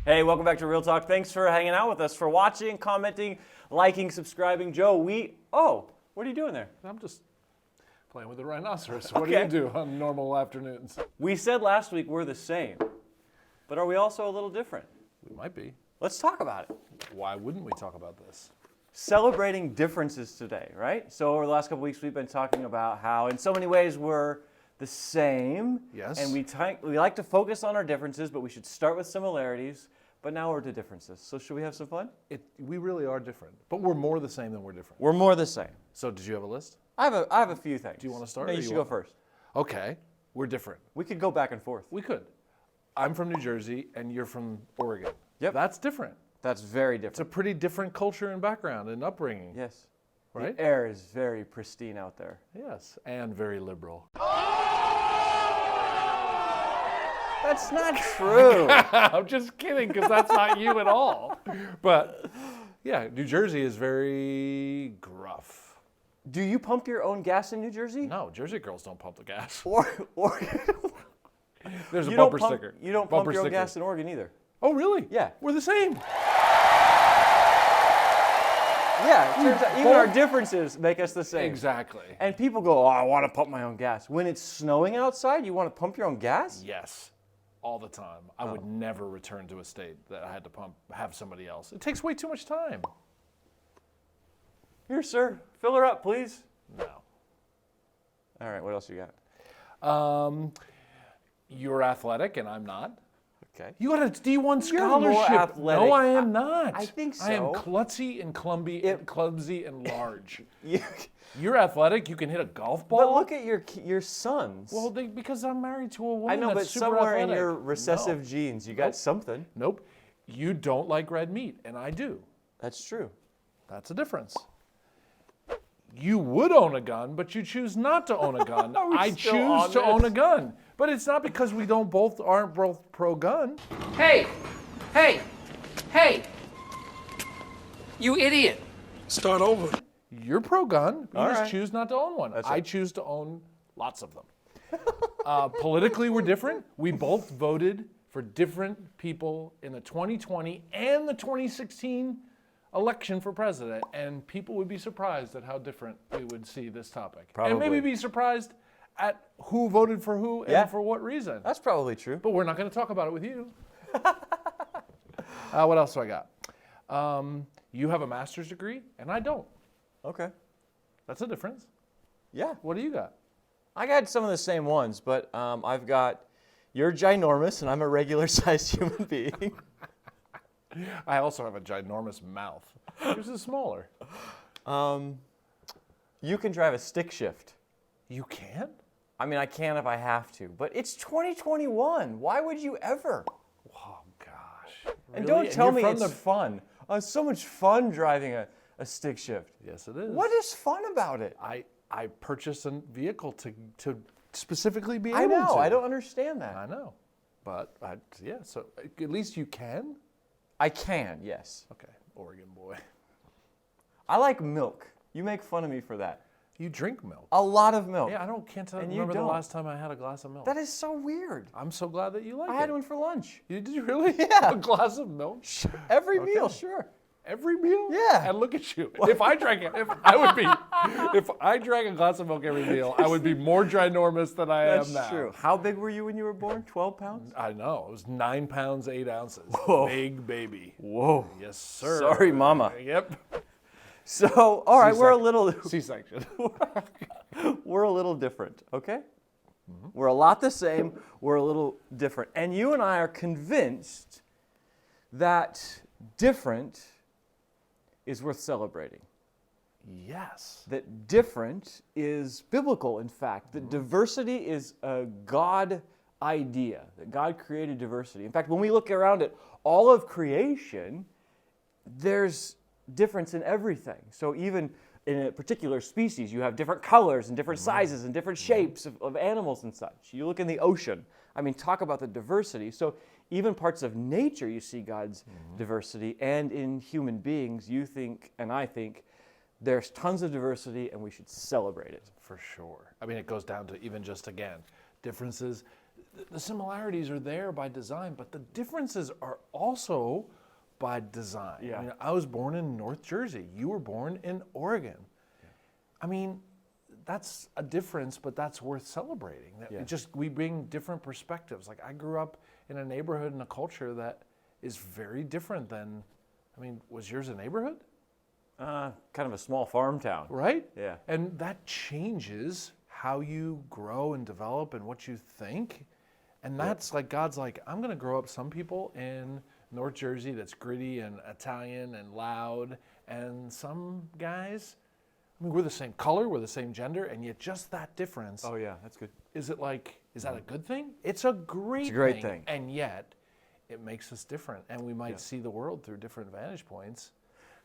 Hey, welcome back to Real Talk. Thanks for hanging out with us, for watching, commenting, liking, subscribing. Joe, what are you doing there? I'm just playing with the rhinoceros. What do you do on normal afternoons? We said last week we're the same, but are we also a little different? We might be. Let's talk about it. Why wouldn't we talk about this? Celebrating differences today, right? So over the last couple weeks, we've been talking about how in so many ways we're the same. Yes. And we like to focus on our differences, but we should start with similarities. But now we're to differences. So should we have some fun? We really are different, but we're more the same than we're different. We're more the same. So did you have a list? I have a few things. Do you want to start? No, you should go first. Okay, we're different. We could go back and forth. We could. I'm from New Jersey and you're from Oregon. Yep. That's different. That's very It's different. a pretty different culture and background and upbringing. Yes. Right? The air is very pristine out there. Yes, and very liberal. That's not true. I'm just kidding, because that's not you at all. But yeah, New Jersey is very gruff. Do you pump your own gas in New Jersey? No, Jersey girls don't pump the gas. Or There's a you bumper don't pump, sticker. You don't Bumper pump your own sticker. gas in Oregon either. Oh, really? Yeah. We're the same. Yeah, it turns out even our differences make us the same. Exactly. And people go, oh, I want to pump my own gas. When it's snowing outside, you want to pump your own gas? Yes, all the time. I would never return to a state that I had to have somebody else. It takes way too much time. Here, sir, fill her up, please. No. All right, what else you got? You're athletic and I'm not. Okay. You got a D1 You're scholarship. more athletic. No, I am not. I think I am so. klutzy and clumsy and large. You, You're athletic. You can hit a golf ball. but look at your sons. Well, because I'm married to a woman I know, but that's super somewhere athletic. in your recessive No. genes, you got something. Nope. You don't like red meat, and I do. That's true. That's a difference. You would own a gun, but you choose not to own a gun. Are we I still choose on to own this? a gun. But it's not because we aren't both pro-gun. Hey! You idiot! Start over. You're pro-gun. You All just right. choose not to own one. That's I right. choose to own lots of them. Politically, we're different. We both voted for different people in the 2020 and the 2016 election for president, and people would be surprised at how different we would see this topic. Probably. And maybe be surprised at who voted for who and Yeah. for what reason. That's probably true. But we're not going to talk about it with you. What else do I got? You have a master's degree, and I don't. Okay. That's a difference. Yeah. What do you got? I got some of the same ones, but I've got, you're ginormous and I'm a regular sized human being. I also have a ginormous mouth. Yours is smaller. You can drive a stick shift. You can? I mean, I can if I have to, but it's 2021. Why would you ever? Oh, gosh. And Really? don't tell you're me from it's the- fun. Oh, it's so much fun driving a stick shift. Yes, it is. What is fun about it? I purchased a vehicle to specifically be able I know. to. I don't understand that. I know. But, yeah, so at least you can? I can, yes. Okay, Oregon boy. I like milk. You make fun of me for that. You drink milk. A lot of milk. Yeah, can't And you remember the don't. last time I had a glass of milk. That is so weird. I'm so glad that you like it. I had one for lunch. Did you really? Yeah. A glass of milk? Every Okay. meal, sure. Every meal? Yeah. And look at you. If I drank a glass of milk every meal, I would be more ginormous than I That's am now. true. How big were you when you were born? 12 pounds? I know. It was 9 pounds, 8 ounces. Whoa. Big baby. Whoa. Yes, sir. Sorry, mama. Yep. So, all right, we're a little C-section. we're a little different, okay? We're a lot the same, we're a little different. And you and I are convinced that different is worth celebrating. Yes. That different is biblical, in fact. That diversity is a God idea, that God created diversity. In fact, when we look around at all of creation, there's difference in everything. So even in a particular species, you have different colors and different sizes and different shapes of animals and such. You look in the ocean, I mean, talk about the diversity. So even parts of nature, you see God's diversity. And in human beings, you think, and I think, there's tons of diversity and we should celebrate it. For sure. I mean, it goes down to even just, again, differences. the similarities are there by design, but the differences are also by design. Yeah. I mean, I was born in North Jersey. You were born in Oregon. Yeah. I mean, that's a difference, but that's worth celebrating. We bring different perspectives. Like, I grew up in a neighborhood and a culture that is very different than, I mean, was yours a neighborhood? Kind of a small farm town. Right? Yeah. And that changes how you grow and develop and what you think. And that's like, God's like, I'm going to grow up some people in North Jersey that's gritty and Italian and loud, and some guys, I mean, we're the same color, we're the same gender, and yet just that difference. Oh yeah, that's good. Is it like, is that a good thing? It's a great thing. And yet, it makes us different, and we might see the world through different vantage points,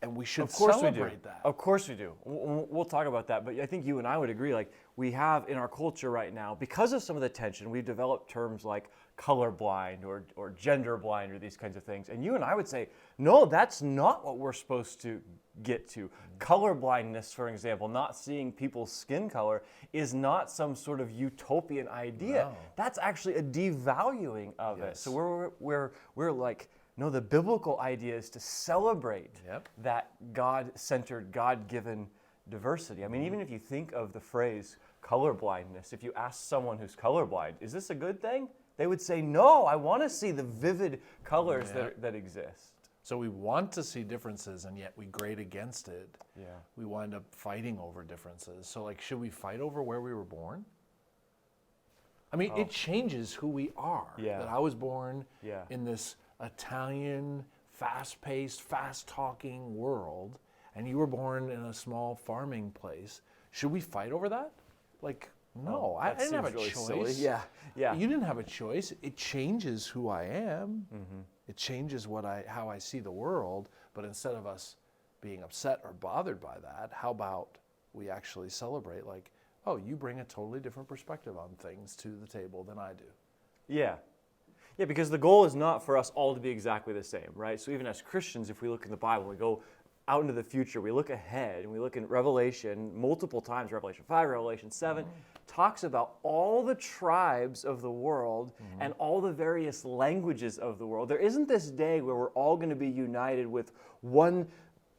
and we should celebrate that. Of course we do. We'll talk about that, but I think you and I would agree, like, we have in our culture right now, because of some of the tension, we've developed terms like colorblind or gender blind or these kinds of things. And you and I would say, no, that's not what we're supposed to get to. Colorblindness, for example, not seeing people's skin color, is not some sort of utopian idea. No. That's actually a devaluing of it. So we're like, no, the biblical idea is to celebrate that God-centered, God-given diversity. I mean, even if you think of the phrase colorblindness, if you ask someone who's colorblind, is this a good thing? They would say, no, I want to see the vivid colors that exist. So we want to see differences, and yet we grade against it. Yeah. We wind up fighting over differences. So, like, should we fight over where we were born? I mean, it changes who we are. Yeah. That I was born Yeah. in this Italian, fast-paced, fast-talking world, and you were born in a small farming place. Should we fight over that? Like, no, I didn't have a really choice. silly. Yeah, yeah. You didn't have a choice. It changes who I am. Mm-hmm. It changes how I see the world. But instead of us being upset or bothered by that, how about we actually celebrate, like, oh, you bring a totally different perspective on things to the table than I do. Yeah. Yeah, because the goal is not for us all to be exactly the same, right? So even as Christians, if we look in the Bible, we go out into the future, we look ahead, and we look in Revelation multiple times, Revelation 5, Revelation 7, talks about all the tribes of the world and all the various languages of the world. There isn't this day where we're all going to be united with one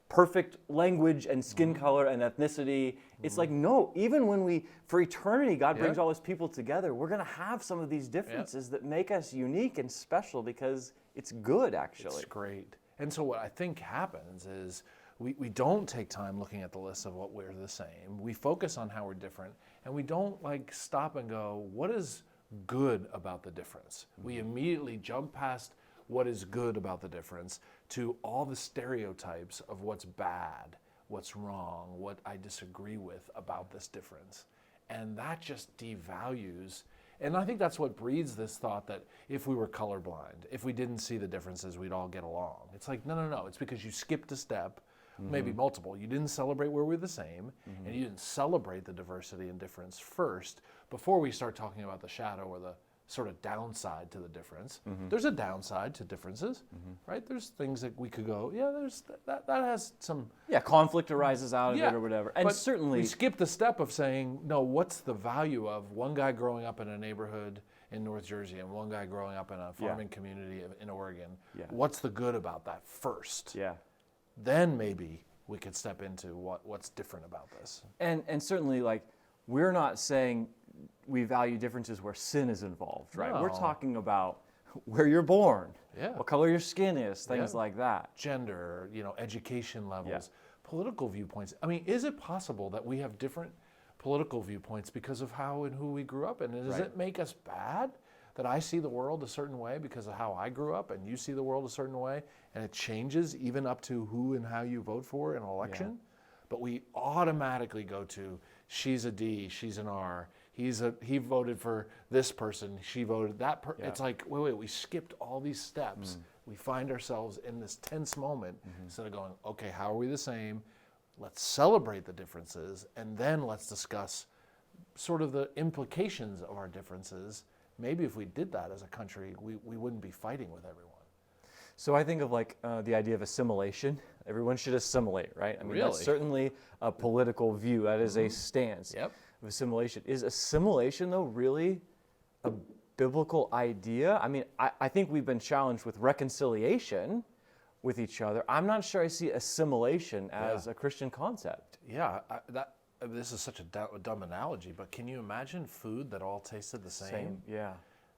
perfect language and skin color and ethnicity. It's like, no, even when for eternity, God brings all his people together, we're going to have some of these differences that make us unique and special because it's good, actually. It's great. And so what I think happens is we don't take time looking at the list of what we're the same. We focus on how we're different, and we don't like stop and go, what is good about the difference? We immediately jump past what is good about the difference to all the stereotypes of what's bad, what's wrong, what I disagree with about this difference. And that just devalues. And I think that's what breeds this thought that if we were colorblind, if we didn't see the differences, we'd all get along. It's like, no. It's because you skipped a step, maybe multiple. You didn't celebrate where we're the same, and you didn't celebrate the diversity and difference first before we start talking about the shadow or the sort of downside to the difference. There's a downside to differences, right? There's things that we could go, there's that has some... Yeah, conflict arises out of it or whatever. And but certainly... we skip the step of saying, no, what's the value of one guy growing up in a neighborhood in North Jersey and one guy growing up in a farming community in Oregon? Yeah. What's the good about that first? Yeah. Then maybe we could step into what's different about this. And certainly, like, we're not saying we value differences where sin is involved, right? No. We're talking about where you're born, Yeah. what color your skin is, things like that. Gender, education levels, political viewpoints. I mean, is it possible that we have different political viewpoints because of how and who we grew up in? And does it make us bad that I see the world a certain way because of how I grew up and you see the world a certain way, and it changes even up to who and how you vote for in an election? But we automatically go to, she's a D, she's an R, he voted for this person, she voted that person. It's like, wait, we skipped all these steps. We find ourselves in this tense moment instead of going, okay, how are we the same? Let's celebrate the differences, and then let's discuss sort of the implications of our differences. Maybe if we did that as a country, we wouldn't be fighting with everyone. So I think of like the idea of assimilation. Everyone should assimilate, right? I mean, that's certainly a political view. That is a stance of assimilation. Is assimilation, though, really a biblical idea. I mean, I think we've been challenged with reconciliation with each other. I'm not sure I see assimilation as a Christian concept. Yeah, this is such a dumb analogy, but can you imagine food that all tasted the same? Yeah.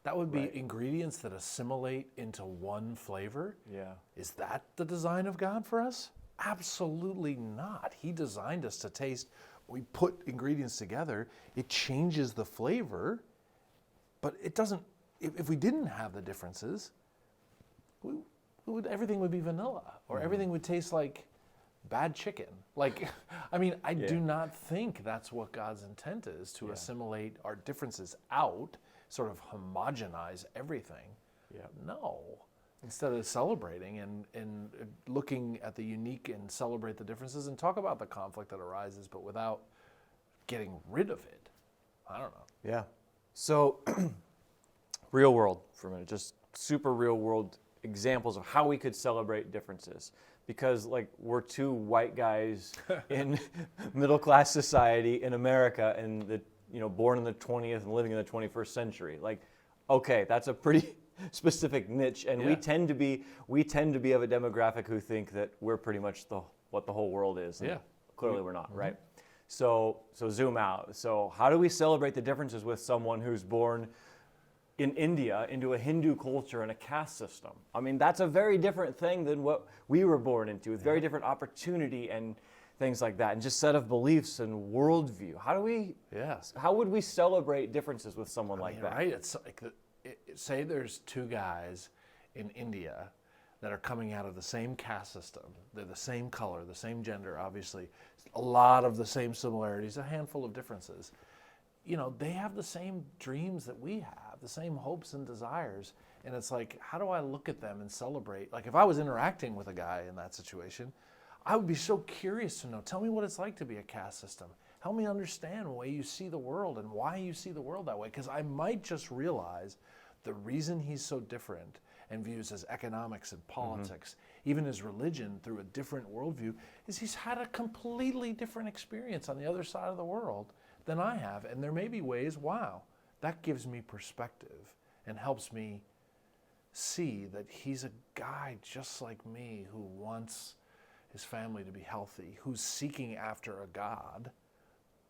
That would be ingredients that assimilate into one flavor. Yeah. Is that the design of God for us? Absolutely not. He designed us to taste. We put ingredients together, it changes the flavor, but it doesn't. If we didn't have the differences, everything would be vanilla, or everything would taste like bad chicken. Like, I mean, I do not think that's what God's intent is, to assimilate our differences out, sort of homogenize everything. Yeah. No. Instead of celebrating and looking at the unique and celebrate the differences and talk about the conflict that arises, but without getting rid of it. I don't know. Yeah. So, real world for a minute, just super real world examples of how we could celebrate differences. Because like we're two white guys in middle class society in America, and born in the 20th and living in the 21st century. Like, okay, that's a pretty specific niche, and we tend to be of a demographic who think that we're pretty much what the whole world is. And clearly we're not, right? So zoom out. So how do we celebrate the differences with someone who's born in India into a Hindu culture and a caste system? I mean, that's a very different thing than what we were born into, with very different opportunity and things like that, and just set of beliefs and worldview. How would we celebrate differences with someone like that? Right? It's like say there's two guys in India that are coming out of the same caste system. They're the same color, the same gender, obviously. A lot of the same similarities, a handful of differences. They have the same dreams that we have, the same hopes and desires. And it's like, how do I look at them and celebrate? Like, if I was interacting with a guy in that situation, I would be so curious to know, tell me what it's like to be a caste system. Help me understand the way you see the world and why you see the world that way. Because I might just realize the reason he's so different and views his economics and politics, even his religion through a different worldview, is he's had a completely different experience on the other side of the world than I have. And there may be ways, wow, that gives me perspective and helps me see that he's a guy just like me who wants his family to be healthy, who's seeking after a God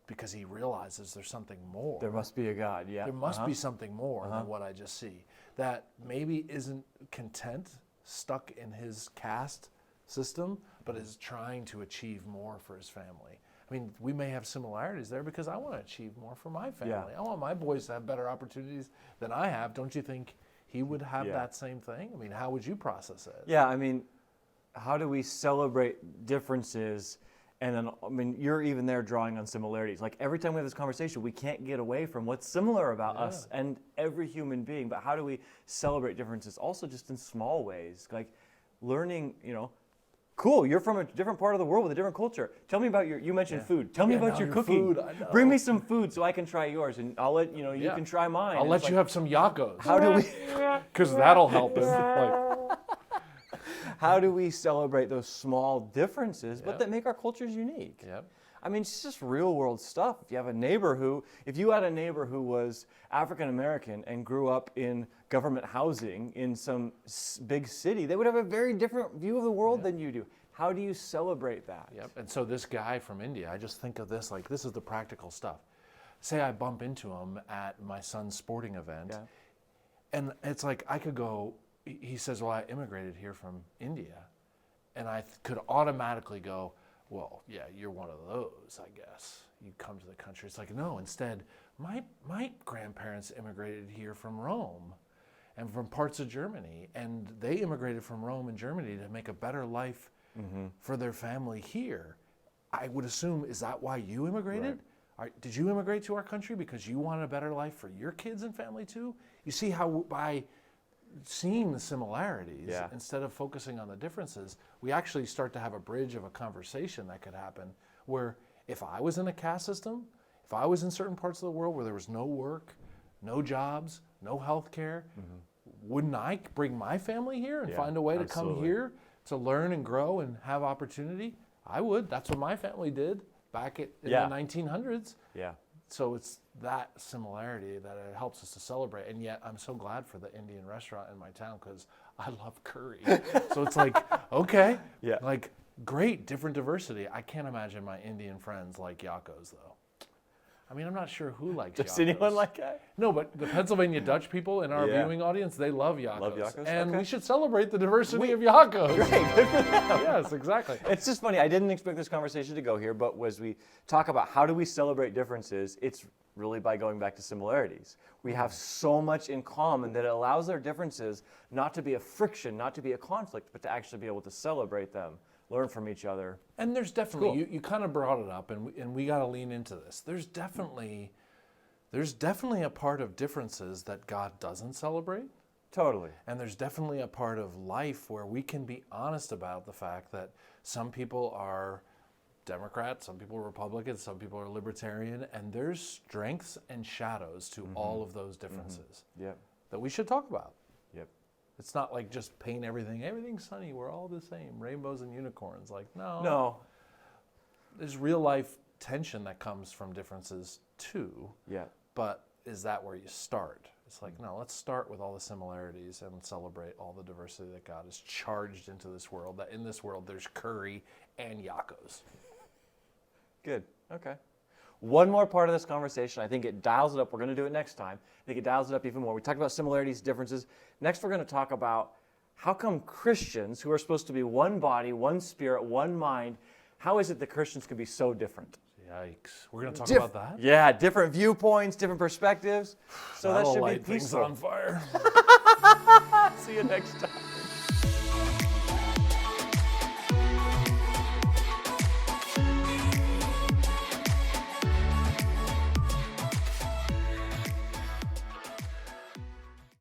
because he realizes there's something more. There must be a God, yeah. There must be something more than what I just see. That maybe isn't content, stuck in his caste system, but is trying to achieve more for his family. I mean, we may have similarities there because I want to achieve more for my family. I want my boys to have better opportunities than I have. Don't you think he would have that same thing? I mean, how would you process it? Yeah, I mean, how do we celebrate differences? And then, I mean, you're even there drawing on similarities. Like, every time we have this conversation, we can't get away from what's similar about us and every human being. But how do we celebrate differences? Also, just in small ways, like learning, cool, you're from a different part of the world with a different culture. Tell me about you mentioned food. Tell me about your cooking. Food, I know. Bring me some food so I can try yours, and I'll let, you can try mine. I'll let you have some yakos. How do we... Because that'll help him. How do we celebrate those small differences, but that make our cultures unique? Yep. I mean, it's just real world stuff. If you had a neighbor who was African American and grew up in government housing in some big city, they would have a very different view of the world than you do. How do you celebrate that? Yep. And so this guy from India, I just think of this like, this is the practical stuff. Say I bump into him at my son's sporting event, and it's like I could go, he says, well, I immigrated here from India. And I could automatically go, well, yeah, you're one of those, I guess. You come to the country. It's like, no, instead, my grandparents immigrated here from Rome and from parts of Germany. And they immigrated from Rome and Germany to make a better life for their family here. I would assume, is that why you immigrated? Right. Did you immigrate to our country because you wanted a better life for your kids and family too? You see how by seeing the similarities instead of focusing on the differences, we actually start to have a bridge of a conversation that could happen where if I was in a caste system, if I was in certain parts of the world where there was no work, no jobs, no health care, wouldn't I bring my family here and find a way to come here to learn and grow and have opportunity? I would. That's what my family did back in the 1900s. Yeah. So it's that similarity that it helps us to celebrate. And yet I'm so glad for the Indian restaurant in my town because I love curry. So it's like, okay, Yeah. like great, different diversity. I can't imagine my Indian friends like Yakos though. I mean, I'm not sure who likes Does Yakos. anyone like that? No, but the Pennsylvania Dutch people in our Yeah. viewing audience, they love Yakos. Love Yakos? And Okay. we should celebrate the diversity of Yakos. Great, good for them. Yes, exactly. It's just funny. I didn't expect this conversation to go here, but as we talk about how do we celebrate differences, it's really by going back to similarities. We have so much in common that it allows our differences not to be a friction, not to be a conflict, but to actually be able to celebrate them, learn from each other. And there's definitely, Cool. you kind of brought it up, and we got to lean into this. There's definitely a part of differences that God doesn't celebrate. Totally. And there's definitely a part of life where we can be honest about the fact that some people are Democrats, some people are Republicans, some people are Libertarian, and there's strengths and shadows to all of those differences Yep. that we should talk about. Yep. It's not like just paint everything's sunny, we're all the same, rainbows and unicorns. Like, No. there's real life tension that comes from differences too. Yeah. But is that where you start? It's like, no, let's start with all the similarities and celebrate all the diversity that God has charged into this world, that in this world there's curry and Yakos. Good. Okay. One more part of this conversation. I think it dials it up. We're going to do it next time. I think it dials it up even more. We talked about similarities, differences. Next, we're going to talk about how come Christians, who are supposed to be one body, one spirit, one mind, how is it that Christians can be so different? Yikes. We're going to talk about that? Yeah, different viewpoints, different perspectives. So That'll that should light be things peaceful. on fire. See you next time.